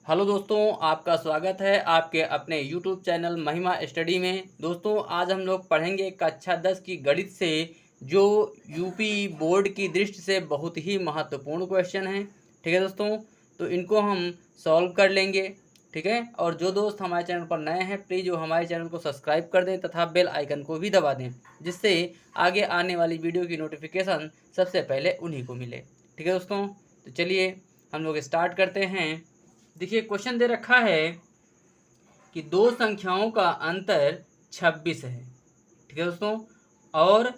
Hello दोस्तों, आपका स्वागत है आपके अपने YouTube चैनल महिमा स्टडी में। दोस्तों, आज हम लोग पढ़ेंगे कक्षा 10 की गणित से, जो यूपी बोर्ड की दृष्टि से बहुत ही महत्वपूर्ण क्वेश्चन हैं। ठीक है दोस्तों, तो इनको हम सॉल्व कर लेंगे। ठीक है, और जो दोस्त हमारे चैनल पर नए हैं, प्लीज़ वो हमारे चैनल को सब्सक्राइब कर दें तथा बेल आइकन को भी दबा दें, जिससे आगे आने वाली वीडियो की नोटिफिकेशन सबसे पहले उन्हीं को मिले। ठीक है दोस्तों, तो चलिए हम लोग स्टार्ट करते हैं। देखिए, क्वेश्चन दे रखा है कि दो संख्याओं का अंतर 26 है। ठीक है दोस्तों, और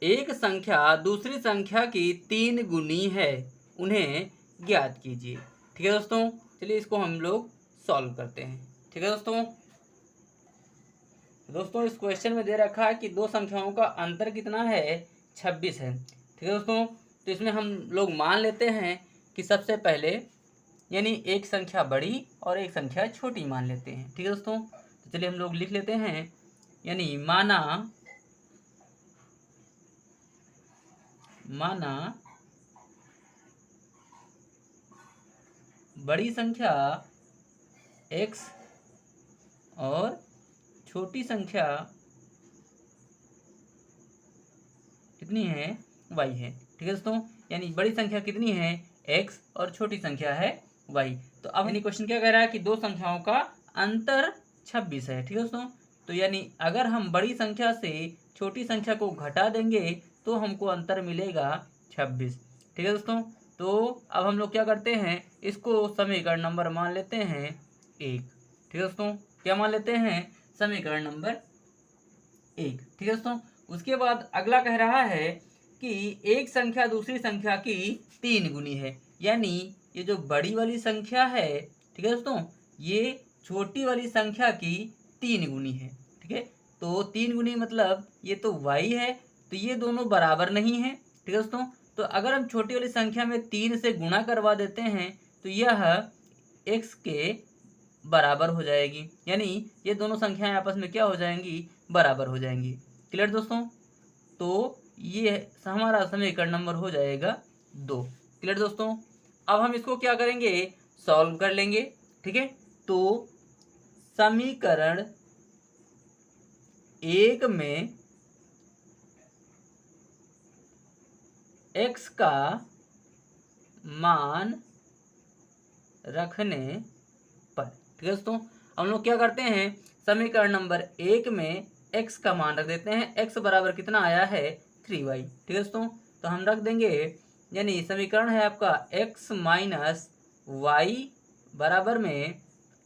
एक संख्या दूसरी संख्या की 3 गुनी है, उन्हें ज्ञात कीजिए। ठीक है दोस्तों, चलिए इसको हम लोग सॉल्व करते हैं। ठीक है दोस्तों, इस क्वेश्चन में दे रखा है कि दो संख्याओं का अंतर कितना है, 26 है। ठीक है दोस्तों, तो इसमें हम लोग मान लेते हैं कि सबसे पहले यानी एक संख्या बड़ी और एक संख्या छोटी मान लेते हैं। ठीक है दोस्तों, तो चलिए हम लोग लिख लेते हैं, यानी माना बड़ी संख्या x और छोटी संख्या कितनी है, y है। ठीक है दोस्तों, यानी बड़ी संख्या कितनी है, x और छोटी संख्या है y। तो अब यानी क्वेश्चन क्या कह रहा है कि दो संख्याओं का अंतर 26 है। ठीक है दोस्तों, तो यानी अगर हम बड़ी संख्या से छोटी संख्या को घटा देंगे तो हमको अंतर मिलेगा 26। ठीक है दोस्तों, तो अब हम लोग क्या करते हैं, इसको समीकरण नंबर मान लेते हैं 1। ठीक है दोस्तों, क्या मान लेते हैं, समीकरण नंबर 1। ठीक है दोस्तों, उसके बाद अगला कह रहा है कि एक संख्या दूसरी संख्या की 3 गुनी है, यानी ये जो बड़ी वाली संख्या है, ठीक है दोस्तों, ये छोटी वाली संख्या की 3 गुनी है। ठीक है, तो 3 गुनी मतलब ये तो y है, तो ये दोनों बराबर नहीं है। ठीक है दोस्तों, तो अगर हम छोटी वाली संख्या में 3 से गुणा करवा देते हैं तो यह x के बराबर हो जाएगी, यानी ये दोनों संख्याएं आपस में क्या हो जाएंगी, बराबर हो जाएंगी। क्लियर दोस्तों, तो ये हमारा समीकरण नंबर हो जाएगा 2। क्लियर दोस्तों, अब हम इसको क्या करेंगे, सॉल्व कर लेंगे। ठीक है, तो समीकरण 1 में x का मान रखने पर, ठीक है दोस्तों, हम लोग क्या करते हैं, समीकरण नंबर 1 में x का मान रख देते हैं। x बराबर कितना आया है, 3y। ठीक है दोस्तों, तो हम रख देंगे, यानी समीकरण है आपका x माइनस वाई बराबर में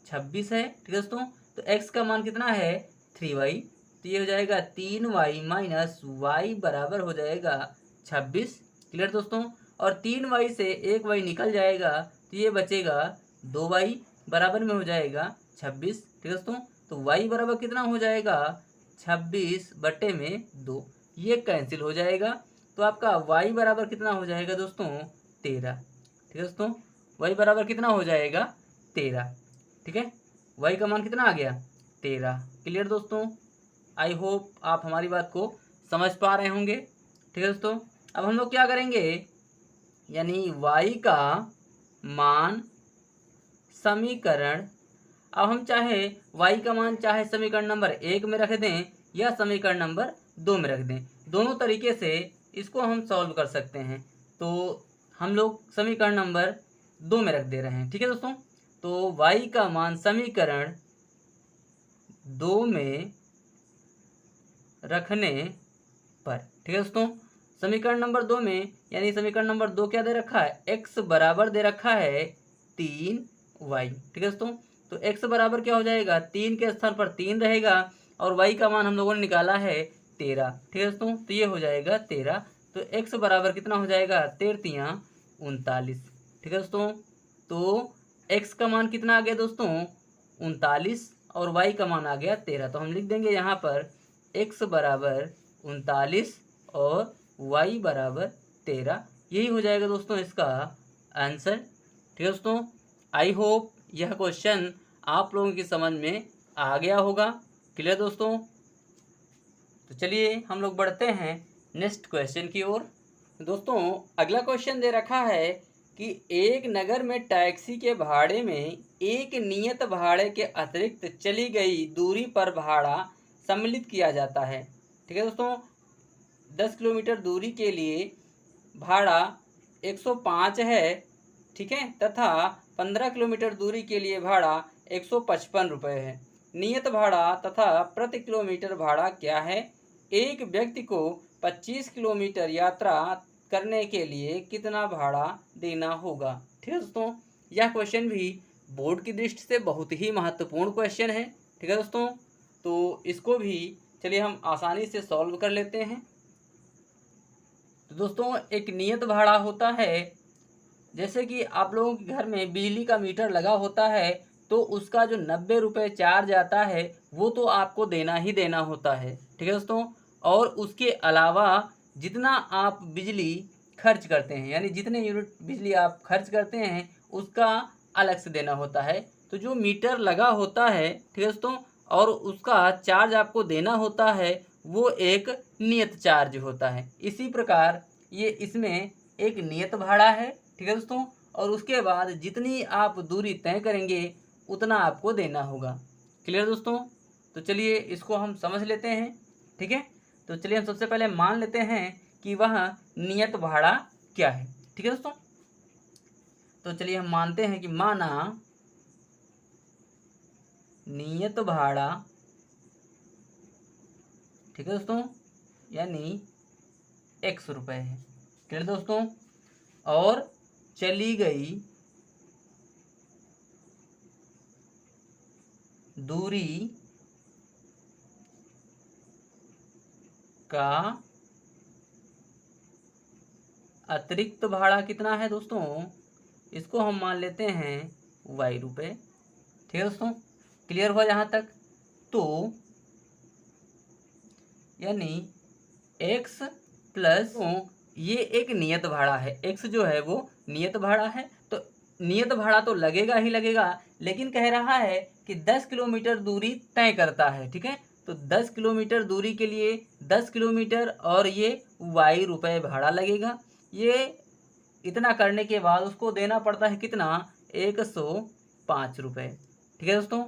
26 है। ठीक है दोस्तों, तो x का मान कितना है, 3y, तो ये हो जाएगा 3y माइनस वाई बराबर हो जाएगा 26। क्लियर दोस्तों, और 3y से 1y निकल जाएगा तो ये बचेगा 2y बराबर में हो जाएगा 26। ठीक है दोस्तों, तो y बराबर कितना हो जाएगा, 26/2, ये कैंसिल हो जाएगा, तो आपका y बराबर कितना हो जाएगा दोस्तों, 13। ठीक है दोस्तों, y बराबर कितना हो जाएगा, 13। ठीक है, y का मान कितना आ गया, 13। क्लियर दोस्तों, आई होप आप हमारी बात को समझ पा रहे होंगे। ठीक है दोस्तों, अब हम लोग क्या करेंगे, यानी y का मान समीकरण, अब हम चाहे y का मान चाहे समीकरण नंबर 1 में रख दें या समीकरण नंबर 2 में रख दें, दोनों तरीके से इसको हम सॉल्व कर सकते हैं। तो हम लोग समीकरण नंबर 2 में रख दे रहे हैं। ठीक है दोस्तों, तो y का मान समीकरण 2 में रखने पर, ठीक है दोस्तों, समीकरण नंबर 2 में, यानी समीकरण नंबर 2 क्या दे रखा है, x बराबर दे रखा है 3y। ठीक है दोस्तों, तो x बराबर क्या हो जाएगा, 3 के स्थान पर 3 रहेगा, और y का मान हम लोगों ने निकाला है 13। ठीक है दोस्तों, तो ये हो जाएगा 13, तो x बराबर कितना हो जाएगा, 13 39। ठीक है दोस्तों, तो x का मान कितना आ गया दोस्तों, 39, और y का मान आ गया 13, तो हम लिख देंगे यहाँ पर x बराबर 39 और y बराबर 13। यही हो जाएगा दोस्तों इसका आंसर। ठीक है दोस्तों, आई होप यह क्वेश्चन आप लोगों की समझ में आ गया होगा। क्लियर दोस्तों, तो चलिए हम लोग बढ़ते हैं नेक्स्ट क्वेश्चन की ओर। दोस्तों, अगला क्वेश्चन दे रखा है कि एक नगर में टैक्सी के भाड़े में एक नियत भाड़े के अतिरिक्त चली गई दूरी पर भाड़ा सम्मिलित किया जाता है। ठीक है दोस्तों, 10 किलोमीटर दूरी के लिए भाड़ा 105 है, ठीक है, तथा 15 किलोमीटर दूरी के लिए भाड़ा 155 रुपये है। नियत भाड़ा तथा प्रति किलोमीटर भाड़ा क्या है? एक व्यक्ति को 25 किलोमीटर यात्रा करने के लिए कितना भाड़ा देना होगा? ठीक है दोस्तों, यह क्वेश्चन भी बोर्ड की दृष्टि से बहुत ही महत्वपूर्ण क्वेश्चन है। ठीक है दोस्तों, तो इसको भी चलिए हम आसानी से सॉल्व कर लेते हैं। तो दोस्तों, एक नियत भाड़ा होता है, जैसे कि आप लोगों के घर में बिजली का मीटर लगा होता है तो उसका जो 90 रुपये चार्ज आता है वो तो आपको देना ही देना होता है। ठीक है दोस्तों, और उसके अलावा जितना आप बिजली खर्च करते हैं, यानी जितने यूनिट बिजली आप खर्च करते हैं उसका अलग से देना होता है। तो जो मीटर लगा होता है, ठीक है दोस्तों, और उसका चार्ज आपको देना होता है वो एक नियत चार्ज होता है। इसी प्रकार ये इसमें एक नियत भाड़ा है। ठीक है दोस्तों, और उसके बाद जितनी आप दूरी तय करेंगे उतना आपको देना होगा। क्लियर दोस्तों? तो चलिए इसको हम समझ लेते हैं। ठीक है, तो चलिए हम सबसे पहले मान लेते हैं कि वह नियत भाड़ा क्या है। ठीक है दोस्तों, तो चलिए हम मानते हैं कि माना नियत भाड़ा, ठीक है दोस्तों, यानी 100 रुपये है। क्लियर दोस्तों, और चली गई दूरी का अतिरिक्त भाड़ा कितना है दोस्तों? इसको हम मान लेते हैं y रुपये। ठीक है दोस्तों, क्लियर हुआ यहाँ तक? तो यानी x प्लस ये एक नियत भाड़ा है। x जो है वो नियत भाड़ा है, तो नियत भाड़ा तो लगेगा ही लगेगा, लेकिन कह रहा है कि 10 किलोमीटर दूरी तय करता है। ठीक है, तो 10 किलोमीटर दूरी के लिए 10 किलोमीटर और ये y रुपये भाड़ा लगेगा। ये इतना करने के बाद उसको देना पड़ता है कितना? 105 रुपये। ठीक है दोस्तों,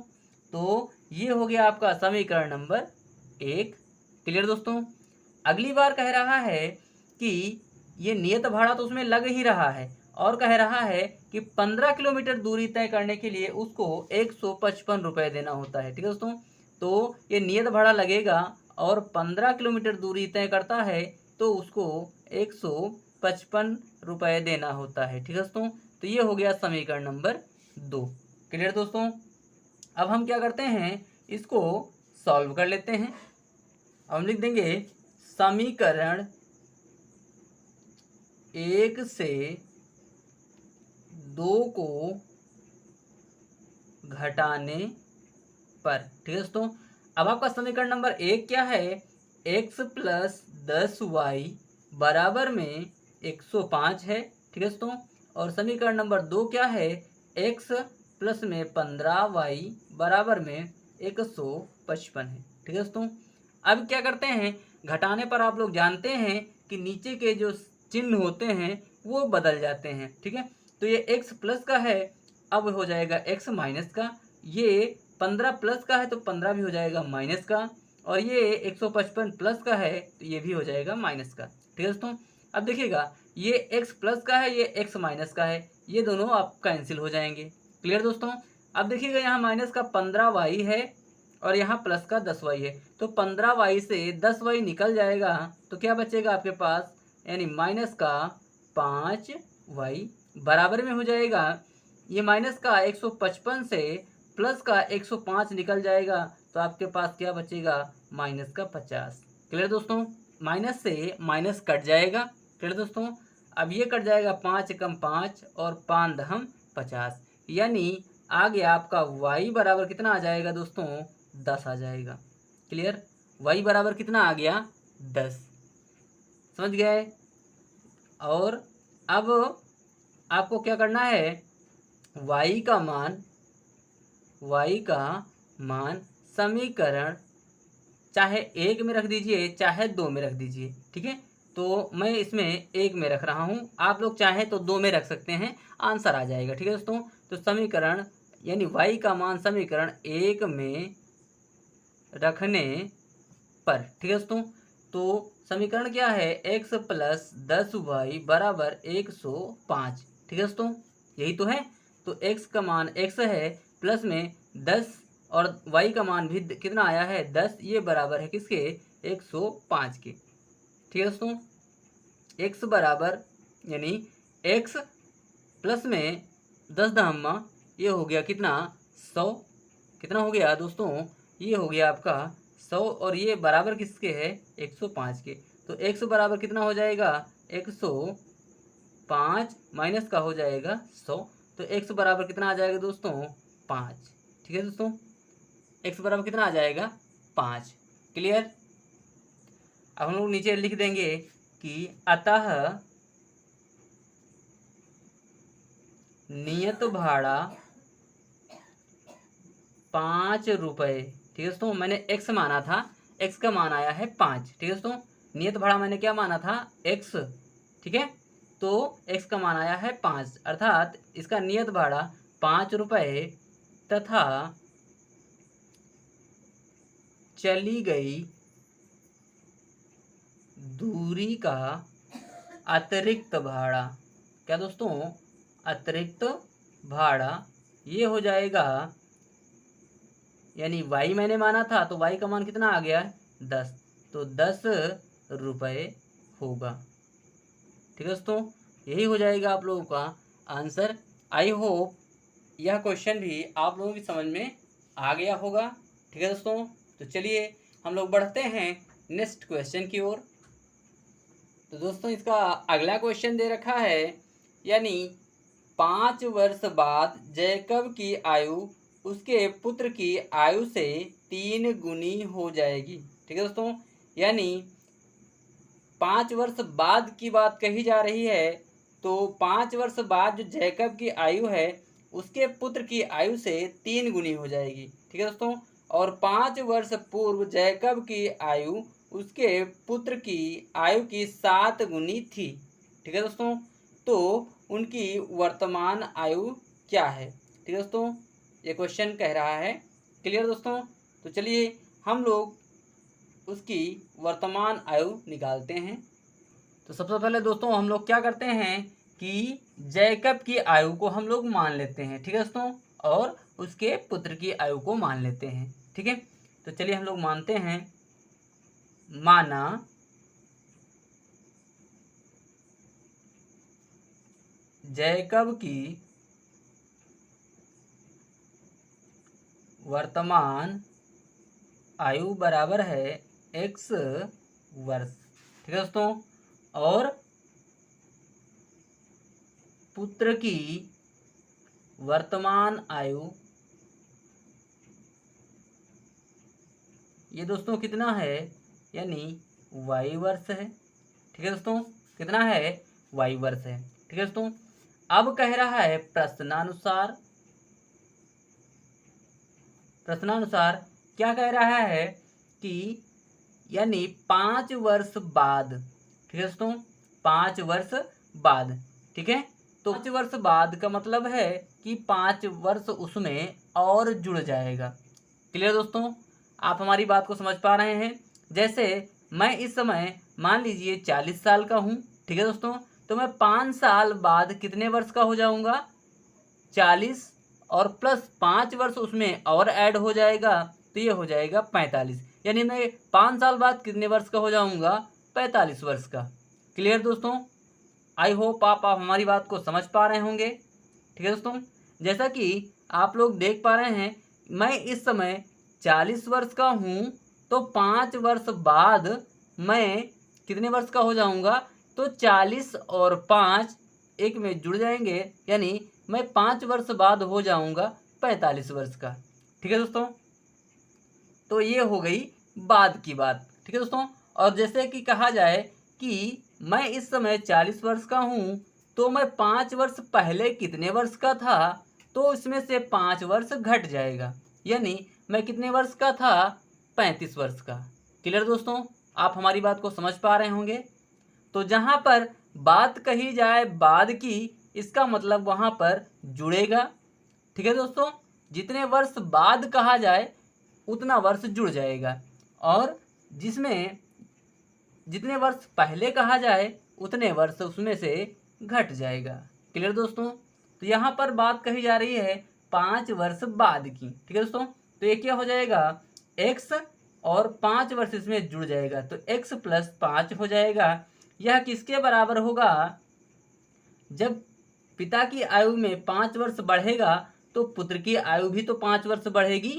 तो ये हो गया आपका समीकरण नंबर 1। क्लियर दोस्तों? अगली बार कह रहा है कि ये नियत भाड़ा तो उसमें लग ही रहा है, और कह रहा है कि 15 किलोमीटर दूरी तय करने के लिए उसको 155 रुपये देना होता है। ठीक है दोस्तों, तो ये नियत भाड़ा लगेगा और 15 किलोमीटर दूरी तय करता है तो उसको 155 रुपये देना होता है। ठीक है दोस्तों, तो ये हो गया समीकरण नंबर 2। क्लियर दोस्तों? अब हम क्या करते हैं, इसको सॉल्व कर लेते हैं। हम लिख देंगे समीकरण 1 से 2 को घटाने पर। ठीक है दोस्तों, अब आपका समीकरण नंबर 1 क्या है? x प्लस 10y बराबर में 105 है। ठीक है दोस्तों, और समीकरण नंबर 2 क्या है? x प्लस में 15y बराबर में 155 है। ठीक है दोस्तों, अब क्या करते हैं, घटाने पर आप लोग जानते हैं कि नीचे के जो चिन्ह होते हैं वो बदल जाते हैं। ठीक है, तो ये x प्लस का है, अब हो जाएगा x माइनस का। ये 15 प्लस का है तो 15 भी हो जाएगा माइनस का, और ये 155 प्लस का है तो ये भी हो जाएगा माइनस का। ठीक है दोस्तों, अब देखिएगा ये x प्लस का है, ये x माइनस का है, ये दोनों आप कैंसिल हो जाएंगे। क्लियर दोस्तों? अब देखिएगा यहाँ माइनस का 15y है और यहाँ प्लस का 10y है, तो 15y से 10y निकल जाएगा तो क्या बचेगा आपके पास? यानी माइनस का 5y बराबर में हो जाएगा, ये माइनस का 155 से प्लस का 105 निकल जाएगा तो आपके पास क्या बचेगा? माइनस का 50। क्लियर दोस्तों? माइनस से माइनस कट जाएगा। क्लियर दोस्तों? अब ये कट जाएगा 5 कम 5 और 5 दहम 50, यानी आ गया आपका y बराबर कितना आ जाएगा दोस्तों? 10 आ जाएगा। क्लियर? y बराबर कितना आ गया? 10। समझ गए? और अब आपको क्या करना है, y का मान समीकरण चाहे 1 में रख दीजिए चाहे 2 में रख दीजिए। ठीक है, तो मैं इसमें 1 में रख रहा हूँ, आप लोग चाहें तो 2 में रख सकते हैं, आंसर आ जाएगा। ठीक है दोस्तों, तो समीकरण यानी y का मान समीकरण 1 में रखने पर, ठीक है दोस्तों, तो समीकरण क्या है, x प्लस 10y बराबर 105। ठीक है दोस्तों, यही तो है। तो x का मान x है, प्लस में 10 और y का मान भी कितना आया है 10, ये बराबर है किसके, 105 के। ठीक है दोस्तों, x बराबर यानी x प्लस में 10 दहम्मा, ये हो गया कितना 100, कितना हो गया दोस्तों, ये हो गया आपका 100 और ये बराबर किसके है 105 के। तो x बराबर कितना हो जाएगा 105 माइनस का हो जाएगा 100, तो x बराबर कितना आ जाएगा दोस्तों 5। ठीक है दोस्तों, x बराबर कितना आ जाएगा 5। क्लियर। अब हम लोग नीचे लिख देंगे कि अतः नियत भाड़ा 5 रुपये। ठीक है दोस्तों, मैंने x माना था, x का मान आया है 5। ठीक है दोस्तों, नियत भाड़ा मैंने क्या माना था x, ठीक है, तो x का मान आया है 5, अर्थात इसका नियत भाड़ा 5 रुपये तथा चली गई दूरी का अतिरिक्त भाड़ा, क्या दोस्तों, अतिरिक्त भाड़ा, ये हो जाएगा, यानी y मैंने माना था तो y का मान कितना आ गया 10, तो 10 रुपये होगा। ठीक है दोस्तों, यही हो जाएगा आप लोगों का आंसर। आई होप यह क्वेश्चन भी आप लोगों की समझ में आ गया होगा। ठीक है दोस्तों, तो चलिए हम लोग बढ़ते हैं नेक्स्ट क्वेश्चन की ओर। तो दोस्तों इसका अगला क्वेश्चन दे रखा है, यानी 5 वर्ष बाद जैकब की आयु उसके पुत्र की आयु से 3 गुनी हो जाएगी। ठीक है दोस्तों, यानी 5 वर्ष बाद की बात कही जा रही है, तो 5 वर्ष बाद जो जैकब की आयु है उसके पुत्र की आयु से 3 गुनी हो जाएगी। ठीक है दोस्तों, और 5 वर्ष पूर्व जैकब की आयु उसके पुत्र की आयु की 7 गुनी थी। ठीक है दोस्तों, तो उनकी वर्तमान आयु क्या है। ठीक है दोस्तों, ये क्वेश्चन कह रहा है। क्लियर दोस्तों, तो चलिए हम लोग उसकी वर्तमान आयु निकालते हैं। तो सबसे पहले दोस्तों हम लोग क्या करते हैं कि जैकब की आयु को हम लोग मान लेते हैं। ठीक है दोस्तों, और उसके पुत्र की आयु को मान लेते हैं। ठीक है, तो चलिए हम लोग मानते हैं, माना जैकब की वर्तमान आयु बराबर है x वर्ष। ठीक है दोस्तों, और पुत्र की वर्तमान आयु ये दोस्तों कितना है, यानी y वर्ष है। ठीक है दोस्तों, कितना है y वर्ष है। ठीक है दोस्तों, अब कह रहा है प्रश्नानुसार क्या कह रहा है कि यानी 5 वर्ष बाद। ठीक है दोस्तों, 5 वर्ष बाद। ठीक है, तो 5 वर्ष बाद का मतलब है कि 5 वर्ष उसमें और जुड़ जाएगा। क्लियर दोस्तों, आप हमारी बात को समझ पा रहे हैं। जैसे मैं इस समय मान लीजिए 40 साल का हूँ। ठीक है दोस्तों, तो मैं 5 साल बाद कितने वर्ष का हो जाऊँगा 40, और प्लस 5 वर्ष उसमें और ऐड हो जाएगा, तो ये हो जाएगा 45, यानी मैं 5 साल बाद कितने वर्ष का हो जाऊंगा 45 वर्ष का। क्लियर दोस्तों, आई होप आप हमारी बात को समझ पा रहे होंगे। ठीक है दोस्तों, जैसा कि आप लोग देख पा रहे हैं, मैं इस समय 40 वर्ष का हूँ, तो 5 वर्ष बाद मैं कितने वर्ष का हो जाऊंगा, तो 40 और 5 एक में जुड़ जाएंगे, यानी मैं 5 वर्ष बाद हो जाऊंगा 45 वर्ष का। ठीक है दोस्तों, तो ये हो गई बाद की बात। ठीक है दोस्तों, और जैसे कि कहा जाए कि मैं इस समय 40 वर्ष का हूँ, तो मैं 5 वर्ष पहले कितने वर्ष का था, तो इसमें से 5 वर्ष घट जाएगा, यानी मैं कितने वर्ष का था 35 वर्ष का। क्लियर दोस्तों, आप हमारी बात को समझ पा रहे होंगे। तो जहाँ पर बात कही जाए बाद की, इसका मतलब वहाँ पर जुड़ेगा। ठीक है दोस्तों, जितने वर्ष बाद कहा जाए उतना वर्ष जुड़ जाएगा, और जिसमें जितने वर्ष पहले कहा जाए उतने वर्ष उसमें से घट जाएगा। क्लियर दोस्तों? तो यहाँ पर बात कही जा रही है 5 वर्ष बाद की। ठीक है दोस्तों, तो ये क्या हो जाएगा, x और 5 वर्ष इसमें जुड़ जाएगा, तो x + 5 हो जाएगा। यह किसके बराबर होगा, जब पिता की आयु में 5 वर्ष बढ़ेगा तो पुत्र की आयु भी तो 5 वर्ष बढ़ेगी।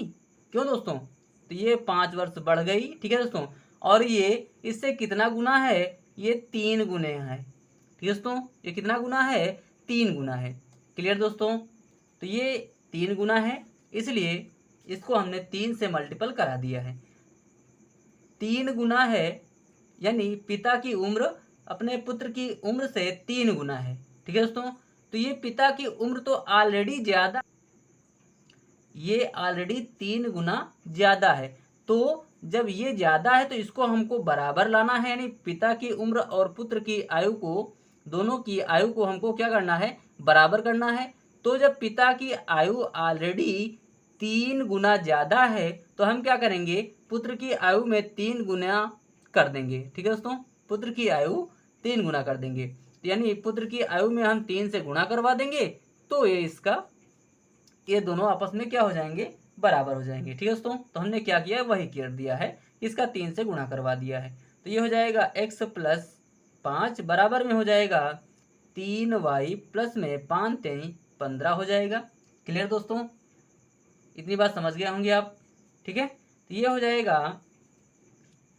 क्यों दोस्तों? तो ये 5 वर्ष बढ़ गई। ठीक है दोस्तों, और ये इससे कितना गुना है, ये 3 गुने है। ठीक है दोस्तों, ये कितना गुना है, 3 गुना है। क्लियर दोस्तों? तो ये 3 गुना है, इसलिए इसको हमने 3 से मल्टीपल करा दिया है। 3 गुना है, यानी पिता की उम्र अपने पुत्र की उम्र से 3 गुना है। ठीक है दोस्तों, तो ये पिता की उम्र तो ऑलरेडी ज़्यादा, ये ऑलरेडी 3 गुना ज़्यादा है। तो जब ये ज़्यादा है तो इसको हमको बराबर लाना है, यानी पिता की उम्र और पुत्र की आयु को, दोनों की आयु को हमको क्या करना है, बराबर करना है। तो जब पिता की आयु ऑलरेडी 3 गुना ज़्यादा है तो हम क्या करेंगे, पुत्र की आयु में 3 गुना कर देंगे। ठीक है दोस्तों, पुत्र की आयु 3 गुना कर देंगे, यानी पुत्र की आयु में हम 3 से गुणा करवा देंगे, तो ये दोनों आपस में क्या हो जाएंगे, बराबर हो जाएंगे। ठीक है दोस्तों, तो हमने क्या किया है, वही कर दिया है, इसका 3 से गुणा करवा दिया है। तो ये हो जाएगा x + 5 बराबर में हो जाएगा 3y प्लस में 5 3 15 हो जाएगा। क्लियर दोस्तों? इतनी बात समझ गए होंगे आप। ठीक है, तो ये हो जाएगा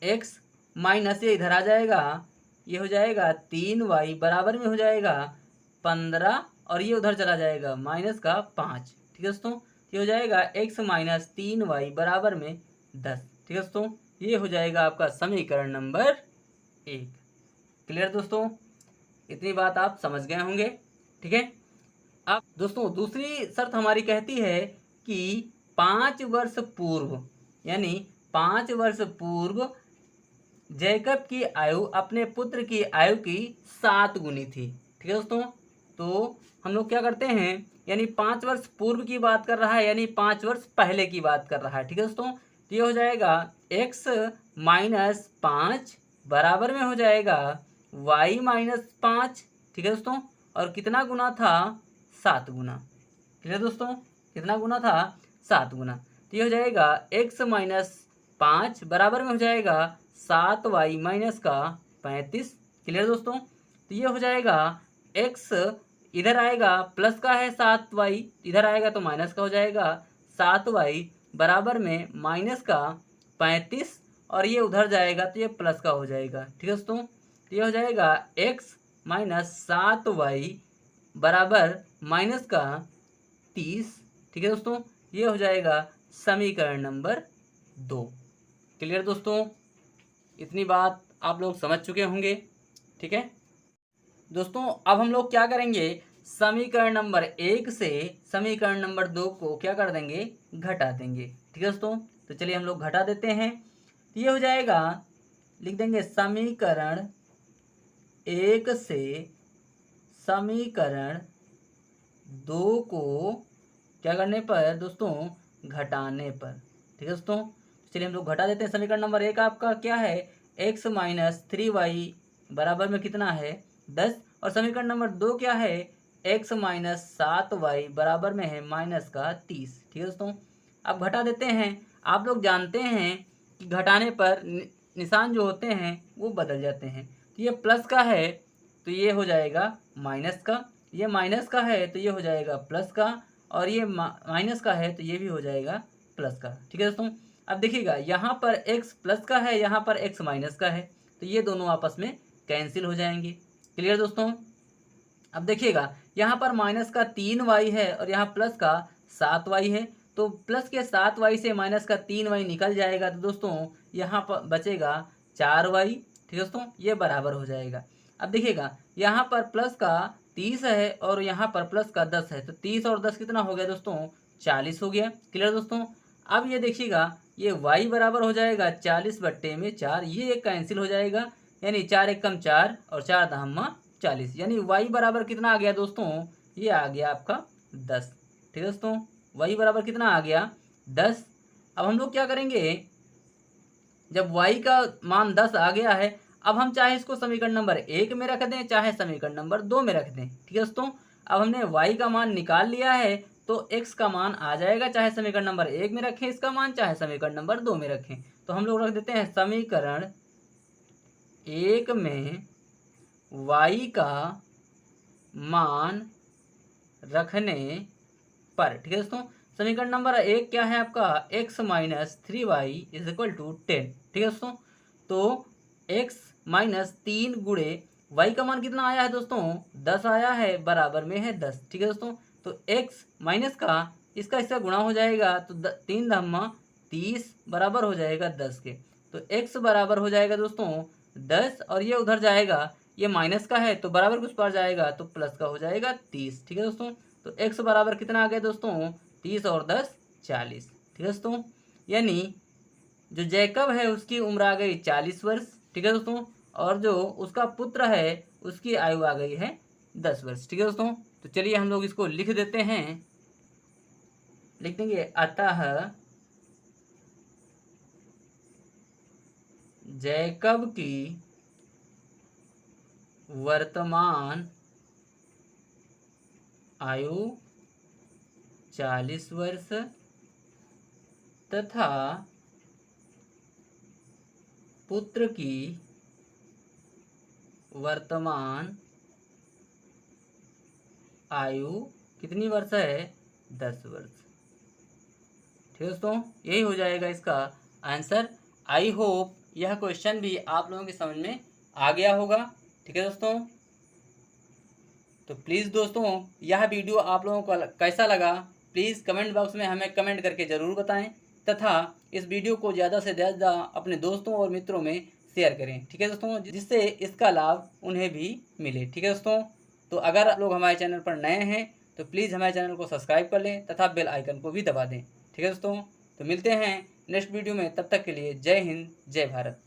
x माइनस ये इधर आ जाएगा, ये हो जाएगा 3y बराबर में हो जाएगा 15, और ये उधर चला जाएगा -5। ठीक है दोस्तों, ये हो जाएगा x - 3y बराबर में 10। ठीक है दोस्तों, ये हो जाएगा आपका समीकरण नंबर 1। क्लियर दोस्तों? इतनी बात आप समझ गए होंगे। ठीक है, अब दोस्तों दूसरी शर्त हमारी कहती है कि 5 वर्ष पूर्व, यानी 5 वर्ष पूर्व जैकब की आयु अपने पुत्र की आयु की 7 गुनी थी। ठीक है दोस्तों, तो हम लोग क्या करते हैं, यानी 5 वर्ष पूर्व की बात कर रहा है, यानी 5 वर्ष पहले की बात कर रहा है। ठीक है दोस्तों, तो ये हो जाएगा x - 5 बराबर में हो जाएगा y - 5। ठीक है दोस्तों, और कितना गुना था, 7 गुना। ठीक है दोस्तों, कितना गुना था, 7 गुना। तो ये हो जाएगा x - 5 बराबर में हो जाएगा 7y - 35। क्लियर दोस्तों? तो ये हो जाएगा x इधर आएगा प्लस का है, 7y इधर आएगा तो माइनस का हो जाएगा, 7y बराबर में -35, और ये उधर जाएगा तो ये प्लस का हो जाएगा। ठीक है दोस्तों, तो ये हो जाएगा x - 7y बराबर -30। ठीक है दोस्तों, ये हो जाएगा समीकरण नंबर 2। क्लियर दोस्तों? इतनी बात आप लोग समझ चुके होंगे। ठीक है दोस्तों, अब हम लोग क्या करेंगे, समीकरण नंबर 1 से समीकरण नंबर 2 को क्या कर देंगे, घटा देंगे। ठीक है दोस्तों, तो चलिए हम लोग घटा देते हैं। तो ये हो जाएगा, लिख देंगे समीकरण 1 से समीकरण 2 को क्या करने पर दोस्तों, घटाने पर। ठीक है दोस्तों, चलिए हम लोग घटा देते हैं। समीकरण नंबर 1 आपका क्या है, x - 3y बराबर में कितना है, 10, और समीकरण नंबर 2 क्या है, x - 7y बराबर में है -30। ठीक है दोस्तों, अब घटा देते हैं। आप लोग जानते हैं कि घटाने पर निशान जो होते हैं वो बदल जाते हैं। तो ये प्लस का है तो ये हो जाएगा माइनस का, ये माइनस का है तो ये हो जाएगा प्लस का, और ये माइनस का है तो ये भी हो जाएगा प्लस का। ठीक है दोस्तों, अब देखिएगा यहाँ पर x प्लस का है, यहाँ पर x माइनस का है, तो ये दोनों आपस में कैंसिल हो जाएंगे। क्लियर दोस्तों? अब देखिएगा यहाँ पर माइनस का 3y है और यहाँ प्लस का 7y है, तो प्लस के 7y से माइनस का 3y निकल जाएगा, तो दोस्तों यहाँ पर बचेगा 4y। ठीक है दोस्तों, ये बराबर हो जाएगा। अब देखिएगा यहाँ पर प्लस का 30 है और यहाँ पर प्लस का 10 है, तो 30 और 10 कितना हो गया दोस्तों, 40 हो गया। क्लियर दोस्तों? अब ये देखिएगा ये y बराबर हो जाएगा 40/4, ये कैंसिल हो जाएगा, यानी 4 एक कम 4 और 4 दहम्मा 40, यानी y बराबर कितना आ गया दोस्तों, ये आ गया आपका 10। ठीक है दोस्तों, y बराबर कितना आ गया 10। अब हम लोग क्या करेंगे, जब y का मान 10 आ गया है, अब हम चाहे इसको समीकरण नंबर 1 में रख दें चाहे समीकरण नंबर 2 में रख दें। ठीक है दोस्तों, अब हमने y का मान निकाल लिया है तो x का मान आ जाएगा, चाहे समीकरण नंबर 1 में रखें इसका मान चाहे समीकरण नंबर 2 में रखें। तो हम लोग रख देते हैं समीकरण 1 में y का मान रखने पर। ठीक है दोस्तों, समीकरण नंबर 1 क्या है आपका, x minus 3y is equal to 10। ठीक है दोस्तों, तो x माइनस 3 गुणे y का मान कितना आया है दोस्तों, 10 आया है, बराबर में है 10। ठीक है दोस्तों, तो x माइनस का इसका गुणा हो जाएगा तो 3 दहम्मा 30 बराबर हो जाएगा 10 के। तो x बराबर हो जाएगा दोस्तों 10 और ये उधर जाएगा, ये माइनस का है तो बराबर कुछ पर जाएगा तो प्लस का हो जाएगा 30। ठीक है दोस्तों, तो x बराबर कितना आ गया दोस्तों, 30 और 10 40। ठीक है दोस्तों, यानी जो जैकब है उसकी उम्र आ गई 40 वर्ष। ठीक है दोस्तों, और जो उसका पुत्र है उसकी आयु आ गई है 10 वर्ष। ठीक है दोस्तों, तो चलिए हम लोग इसको लिख देते हैं, लिख देंगे अतः जैकब की वर्तमान आयु 40 वर्ष तथा पुत्र की वर्तमान आयु कितनी वर्ष है, 10 वर्ष। ठीक है दोस्तों, यही हो जाएगा इसका आंसर। आई होप यह क्वेश्चन भी आप लोगों की समझ में आ गया होगा। ठीक है दोस्तों, तो प्लीज़ दोस्तों यह वीडियो आप लोगों को कैसा लगा प्लीज़ कमेंट बॉक्स में हमें कमेंट करके ज़रूर बताएं, तथा इस वीडियो को ज़्यादा से ज़्यादा अपने दोस्तों और मित्रों में शेयर करें। ठीक है दोस्तों, जिससे इसका लाभ उन्हें भी मिले। ठीक है दोस्तों, तो अगर आप लोग हमारे चैनल पर नए हैं तो प्लीज़ हमारे चैनल को सब्सक्राइब कर लें तथा बेल आइकन को भी दबा दें। ठीक है दोस्तों, तो मिलते हैं नेक्स्ट वीडियो में, तब तक के लिए जय हिंद जय भारत।